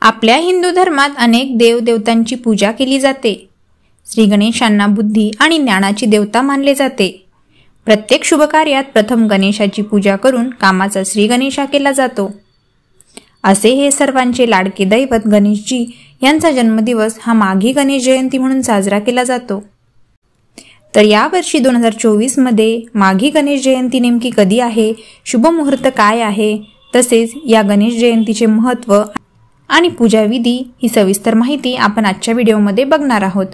आपल्या हिंदू धर्मात अनेक देवदेवतांची पूजा केली जाते. श्री गणेशांना बुद्धी आणि ज्ञानाची देवता मानले जाते. प्रत्येक शुभकार्यात प्रथम गणेशाची पूजा करून कामाचा श्री गणेशा केला जातो. असे हे सर्वांचे लाडके दैवत गणेशजी यांचा जन्मदिवस हा माघी गणेश जयंती म्हणून साजरा केला जातो. तर यावर्षी 2024 मध्ये माघी गणेश जयंती नेमकी कधी आहे, शुभ मुहूर्त काय आहे, तसेच या गणेश जयंतीचे महत्त्व आणि पूजाविधी ही सविस्तर माहिती आपण आजच्या व्हिडिओमध्ये बघणार आहोत.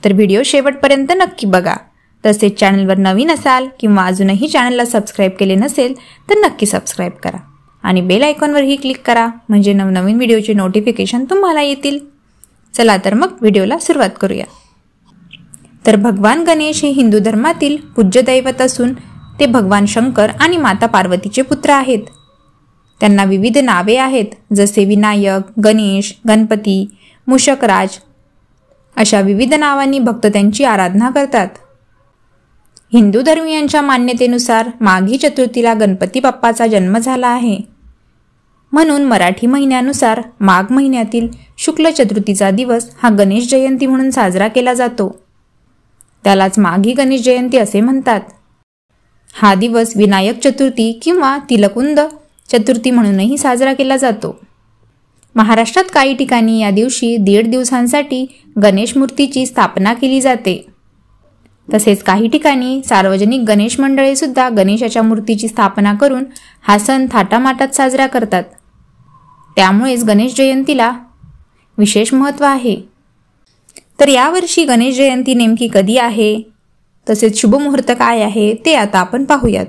तर व्हिडिओ शेवटपर्यंत नक्की बघा. तसेच चॅनलवर नवीन असाल किंवा अजूनही चॅनलला सबस्क्राईब केले नसेल तर नक्की सबस्क्राईब करा आणि बेल आयकॉनवरही क्लिक करा, म्हणजे नवनवीन व्हिडिओचे नोटिफिकेशन तुम्हाला येतील. चला तर मग व्हिडिओला सुरुवात करूया. तर भगवान गणेश हे हिंदू धर्मातील पूज्य दैवत असून ते भगवान शंकर आणि माता पार्वतीचे पुत्र आहेत. त्यांना विविध नावे आहेत, जसे विनायक, गणेश, गणपती, मूषकराज अशा विविध नावांनी भक्त त्यांची आराधना करतात. हिंदू धर्मीयांच्या मान्यतेनुसार माघी चतुर्थीला गणपती बाप्पाचा जन्म झाला आहे. म्हणून मराठी महिन्यानुसार माघ महिन्यातील शुक्ल चतुर्थीचा दिवस हा गणेश जयंती म्हणून साजरा केला जातो. त्यालाच माघी गणेश जयंती असे म्हणतात. हा दिवस विनायक चतुर्थी किंवा तिलकुंद चतुर्थी म्हणूनही साजरा केला जातो. महाराष्ट्रात काही ठिकाणी या दिवशी 1.5 दिवसांसाठी गणेश मूर्तीची स्थापना केली जाते. तसेच काही ठिकाणी सार्वजनिक गणेश मंडळे सुद्धा गणेशाच्या मूर्तीची स्थापना करून हा सण थाटामाटात साजरा करतात. त्यामुळेच गणेश जयंतीला विशेष महत्त्व आहे. तर यावर्षी गणेश जयंती नेमकी कधी आहे, तसेच शुभ मुहूर्त काय आहे ते आता आपण पाहूयात.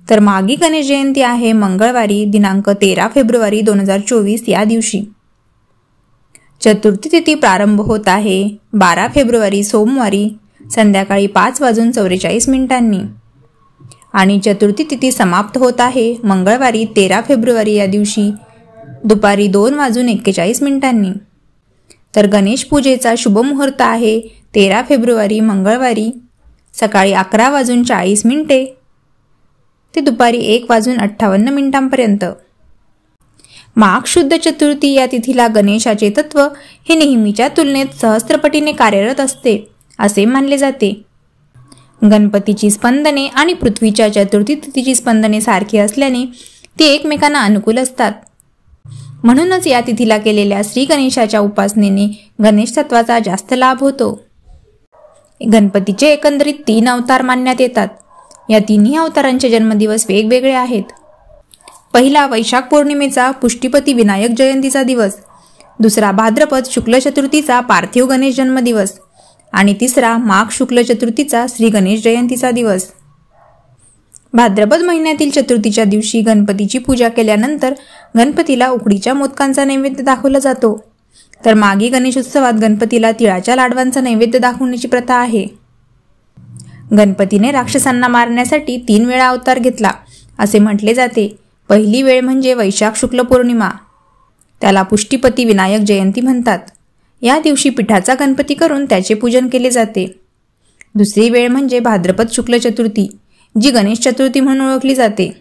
तर माघी गणेश जयंती आहे मंगळवारी दिनांक 13 फेब्रुवारी 2024 या दिवशी. चतुर्थी तिथी प्रारंभ होत आहे 12 फेब्रुवारी सोमवारी संध्याकाळी 5:44 आणि चतुर्थी तिथी समाप्त होत आहे मंगळवारी 13 फेब्रुवारी या दिवशी दुपारी 2:41. तर गणेश पूजेचा शुभ मुहूर्त आहे 13 फेब्रुवारी मंगळवारी सकाळी 11:40 ते दुपारी 1:58 माघ शुद्ध चतुर्थी या तिथीला गणेशाचे तत्व हे नेहमीच्या तुलनेत सहस्त्रपटीने कार्यरत असते असे मानले जाते. गणपतीची स्पंदने आणि पृथ्वीच्या चतुर्थी तिथीची स्पंदने सारखी असल्याने ती एकमेकांना अनुकूल असतात. म्हणूनच या तिथीला केलेल्या श्री गणेशाच्या उपासनेने गणेश तत्वाचा जास्त लाभ होतो. गणपतीचे एकंदरीत 3 अवतार मानण्यात येतात. या तिन्ही अवतारांचे जन्मदिवस वेगवेगळे आहेत. पहिला वैशाख पौर्णिमेचा पुष्टीपती विनायक जयंतीचा दिवस, दुसरा भाद्रपद शुक्ल चतुर्थीचा पार्थिव गणेश जन्मदिवस आणि तिसरा माघ शुक्ल चतुर्थीचा श्री गणेश जयंतीचा दिवस. भाद्रपद महिन्यातील चतुर्थीच्या दिवशी गणपतीची पूजा केल्यानंतर गणपतीला उकडीच्या मोदकांचा नैवेद्य दाखवला जातो. तर माघी गणेशोत्सवात गणपतीला तिळाच्या लाडवांचा नैवेद्य दाखवण्याची प्रथा आहे. गणपतीने राक्षसांना मारण्यासाठी 3 वेळा अवतार घेतला असे म्हटले जाते. पहिली वेळ म्हणजे वैशाख शुक्ल पौर्णिमा, त्याला पुष्टीपती विनायक जयंती म्हणतात. या दिवशी पिठाचा गणपती करून त्याचे पूजन केले जाते. दुसरी वेळ म्हणजे भाद्रपद शुक्ल चतुर्थी, जी गणेश चतुर्थी म्हणून ओळखली जाते.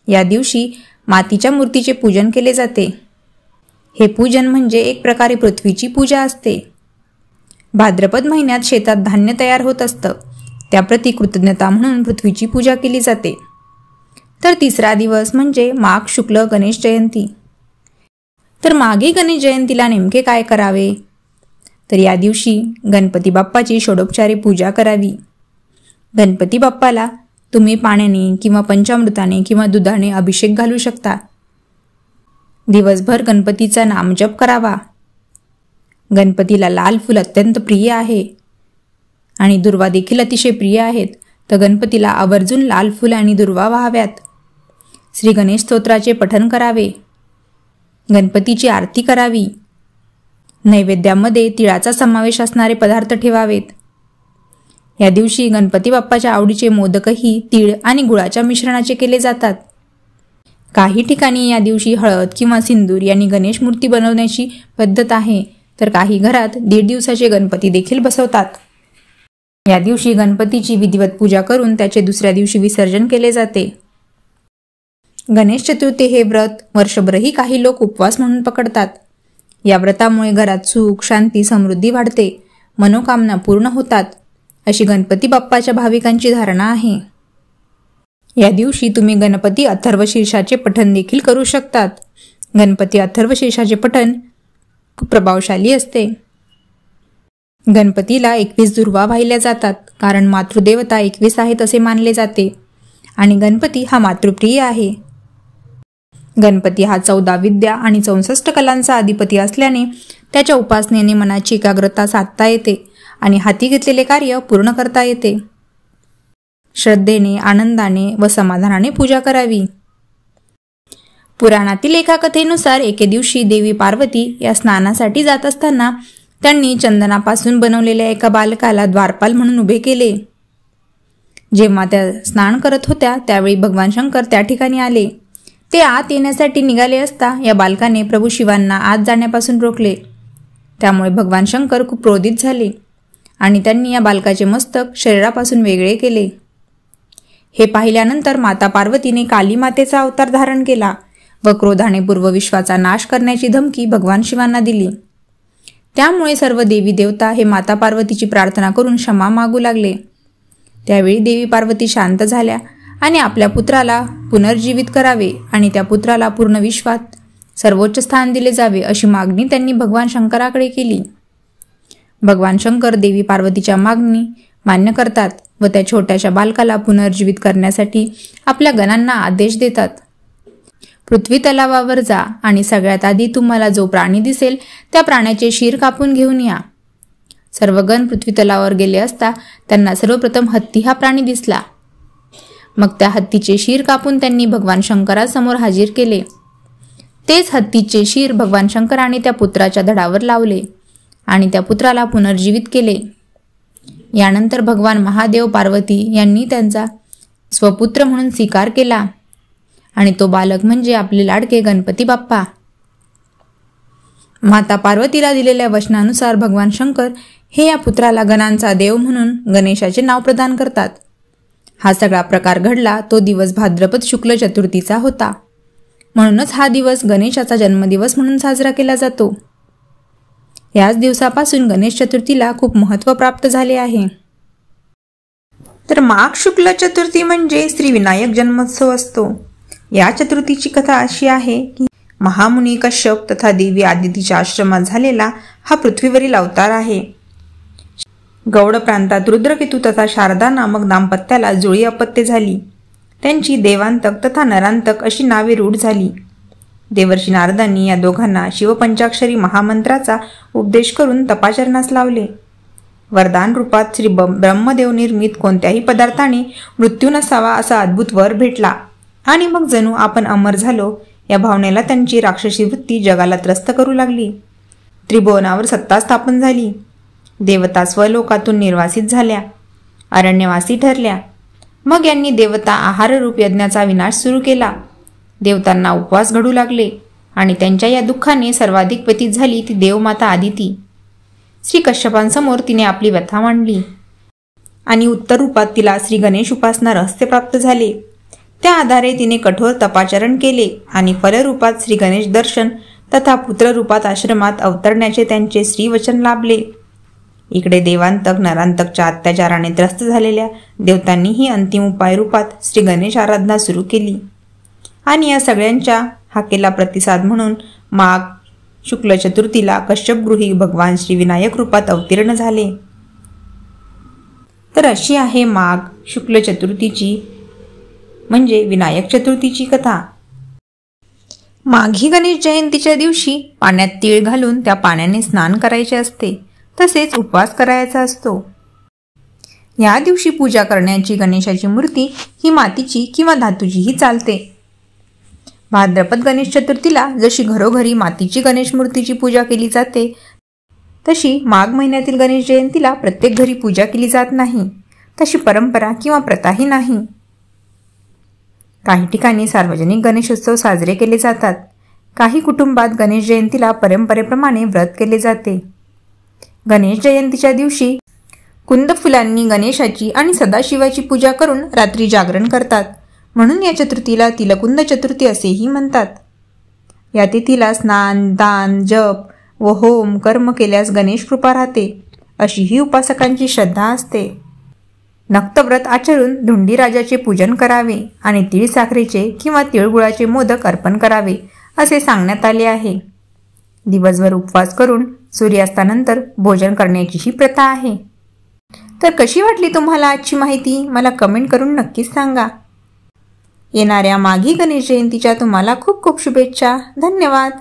या दिवशी मातीच्या मूर्तीचे पूजन केले जाते. हे पूजन म्हणजे एक प्रकारे पृथ्वीची पूजा असते. भाद्रपद महिन्यात शेतात धान्य तयार होत असतं, त्याप्रती कृतज्ञता म्हणून पृथ्वीची पूजा केली जाते. तर तिसरा दिवस म्हणजे माघ शुक्ल गणेश जयंती. तर माघी गणेश जयंतीला नेमके काय करावे, तर या दिवशी गणपती बाप्पाची षोडोपचारे पूजा करावी. गणपती बाप्पाला तुम्ही पाण्याने किंवा पंचामृताने किंवा दुधाने अभिषेक घालू शकता. दिवसभर गणपतीचा नामजप करावा. गणपतीला लाल फूल अत्यंत प्रिय आहे आणि दुर्वा देखील अतिशय प्रिय आहेत. तर गणपतीला आवर्जून लाल फूल आणि दुर्वा वाहाव्यात. श्री गणेश स्तोत्राचे पठण करावे. गणपतीची आरती करावी. नैवेद्यामध्ये तिळाचा समावेश असणारे पदार्थ ठेवावेत. या दिवशी गणपती बाप्पाच्या आवडीचे मोदकही तीळ आणि गुळाच्या मिश्रणाचे केले जातात. काही ठिकाणी या दिवशी हळद किंवा सिंदूर यांनी गणेश मूर्ती बनवण्याची पद्धत आहे. तर काही घरात 1.5 दिवसाचे गणपती देखील बसवतात. या दिवशी गणपतीची विधिवत पूजा करून त्याचे दुसऱ्या दिवशी विसर्जन केले जाते. गणेश चतुर्थी हे व्रत वर्षभरही काही लोक उपवास म्हणून पकडतात. या व्रतामुळे घरात सुख, शांती, समृद्धी वाढते, मनोकामना पूर्ण होतात, अशी गणपती बाप्पाच्या भाविकांची धारणा आहे. या दिवशी तुम्ही गणपती अथर्वशीर्षाचे पठण देखील करू शकतात. गणपती अथर्वशीर्षाचे पठण खूप प्रभावशाली असते. गणपतीला 21 दुर्वा वाहिल्या जातात, कारण मातृदेवता 21 आहेत असे मानले जाते आणि गणपती हा मातृप्रिय आहे. गणपती हा 14 विद्या आणि 64 कलांचा अधिपती असल्याने त्याच्या उपासनेने मनाची एकाग्रता साधता येते आणि हाती घेतलेले कार्य पूर्ण करता येते. श्रद्धेने, आनंदाने व समाधानाने पूजा करावी. पुराणातील एका कथेनुसार एके दिवशी देवी पार्वती या स्नानासाठी जात असताना त्यांनी चंदनापासून बनवलेल्या एका बालकाला द्वारपाल म्हणून उभे केले. जेव्हा त्या स्नान करत होत्या त्यावेळी भगवान शंकर त्या ठिकाणी आले. ते आत येण्यासाठी निघाले असता या बालकाने प्रभू शिवांना आत जाण्यापासून रोखले. त्यामुळे भगवान शंकर खूप क्रोधित झाले आणि त्यांनी या बालकाचे मस्तक शरीरापासून वेगळे केले. हे पाहिल्यानंतर माता पार्वतीने काली मातेचा अवतार धारण केला व क्रोधाने पूर्व विश्वाचा नाश करण्याची धमकी भगवान शिवांना दिली. त्यामुळे सर्व देवी देवता हे माता पार्वतीची प्रार्थना करून क्षमा मागू लागले. त्यावेळी देवी पार्वती शांत झाल्या आणि आपल्या पुत्राला पुनर्जीवित करावे आणि त्या पुत्राला पूर्ण विश्वात सर्वोच्च स्थान दिले जावे अशी मागणी त्यांनी भगवान शंकराकडे केली. भगवान शंकर देवी पार्वतीच्या मागणी मान्य करतात व त्या छोट्याशा बालकाला पुनर्जीवित करण्यासाठी आपल्या गणांना आदेश देतात. पृथ्वी तलावावर जा आणि सगळ्यात आधी तुम्हाला जो प्राणी दिसेल त्या प्राण्याचे शीर कापून घेऊन या. सर्व गण पृथ्वी तलावावर गेले असता त्यांना सर्वप्रथम हत्ती हा प्राणी दिसला. मग त्या हत्तीचे शीर कापून त्यांनी भगवान शंकरासमोर हाजीर केले. तेच हत्तीचे शीर भगवान शंकराने त्या पुत्राच्या धडावर लावले आणि त्या पुत्राला पुनर्जीवित केले. यानंतर भगवान महादेव पार्वती यांनी त्यांचा स्वपुत्र म्हणून स्वीकार केला आणि तो बालक म्हणजे आपले लाडके गणपती बाप्पा. माता पार्वतीला दिलेल्या वचनानुसार भगवान शंकर हे या पुत्राला गणांचा देव म्हणून गणेशाचे नाव प्रदान करतात. हा सगळा प्रकार घडला तो दिवस भाद्रपद शुक्ल चतुर्थीचा होता. म्हणूनच हा दिवस गणेशाचा जन्मदिवस म्हणून साजरा केला जातो. याच दिवसापासून गणेश चतुर्थीला खूप महत्त्व प्राप्त झाले आहे. तर माघ शुक्ल चतुर्थी म्हणजे श्री विनायक जन्मोत्सव असतो. या चतुर्थीची कथा अशी आहे की महामुनी कश्यप तथा देवी आदितीच्या आश्रमात झालेला हा पृथ्वीवरील अवतार आहे. गौड प्रांतात रुद्रकेतू तथा शारदा नामक दाम्पत्याला जुळी अपत्ये झाली. त्यांची देवांतक तथा नरांतक अशी नावे रूढ झाली. देवर्षी नारदांनी या दोघांना शिवपंचाक्षरी महामंत्राचा उपदेश करून तपाचरणास लावले. वरदान रूपात श्री ब्रह्मदेव निर्मित कोणत्याही पदार्थाने मृत्यू नसावा असा अद्भुत वर भेटला आणि मग जणू आपण अमर झालो या भावनेला त्यांची राक्षसी वृत्ती जगाला त्रस्त करू लागली. त्रिभुवनावर सत्ता स्थापन झाली. देवता स्वलोकातून निर्वासित झाल्या, अरण्यवासी ठरल्या. मग यांनी देवता आहाररूप यज्ञाचा विनाश सुरू केला. देवतांना उपवास घडू लागले आणि त्यांच्या या दुःखाने सर्वाधिक व्यतीत झाली ती देवमाता आदिती. श्री कश्यपांसमोर तिने आपली व्यथा मांडली आणि उत्तर रूपात तिला श्री गणेश उपासना रहस्य प्राप्त झाले. त्या आधारे तिने कठोर तपाचरण केले आणि फलरूपात श्री गणेश दर्शन तथा पुत्ररूपात आश्रमात अवतरण्याचे त्यांचे श्रीवचन लाभले. इकडे देवांतक नरांतकच्या अत्याचाराने त्रस्त झालेल्या देवतांनीही अंतिम उपाय रूपात श्री गणेश आराधना सुरू केली आणि या सगळ्यांच्या हाकेला प्रतिसाद म्हणून माघ शुक्ल चतुर्थीला कश्यपगृही भगवान श्री विनायक रूपात अवतीर्ण झाले. तर अशी आहे माघ शुक्ल चतुर्थीची म्हणजे विनायक चतुर्थीची कथा. माघी गणेश जयंतीच्या दिवशी पाण्यात तीळ घालून त्या पाण्याने स्नान करायचे असते, तसेच उपवास करायचा असतो. या दिवशी पूजा करण्याची गणेशाची मूर्ती ही मातीची किंवा धातूचीही चालते. भाद्रपद गणेश चतुर्थीला जशी घरोघरी मातीची गणेश मूर्तीची पूजा केली जाते, तशी माघ महिन्यातील गणेश जयंतीला प्रत्येक घरी पूजा केली जात नाही. तशी परंपरा किंवा प्रथाही नाही. काही ठिकाणी सार्वजनिक गणेशोत्सव साजरे केले जातात. काही कुटुंबात गणेश जयंतीला परंपरेप्रमाणे व्रत केले जाते. गणेश जयंतीच्या दिवशी कुंद फुलांनी गणेशाची आणि सदाशिवाची पूजा करून रात्री जागरण करतात. म्हणून या चतुर्थीला तिलकुंद चतुर्थी असेही म्हणतात. या तिथीला स्नान, दान, जप व होम कर्म केल्यास गणेश कृपा राहते, अशी ही उपासकांची श्रद्धा असते. नक्तव्रत आचरून धुंडीराजाचे पूजन करावे आणि तीळ साखरेचे किंवा तिळगुळाचे मोदक अर्पण करावे असे सांगण्यात आले आहे. दिवसभर उपवास करून सूर्यास्तानंतर भोजन करण्याची ही प्रथा आहे. तर कशी वाटली तुम्हाला आजची माहिती मला कमेंट करून नक्कीच सांगा. येणाऱ्या माघी गणेश जयंतीच्या तुम्हाला खूप खूप शुभेच्छा. धन्यवाद.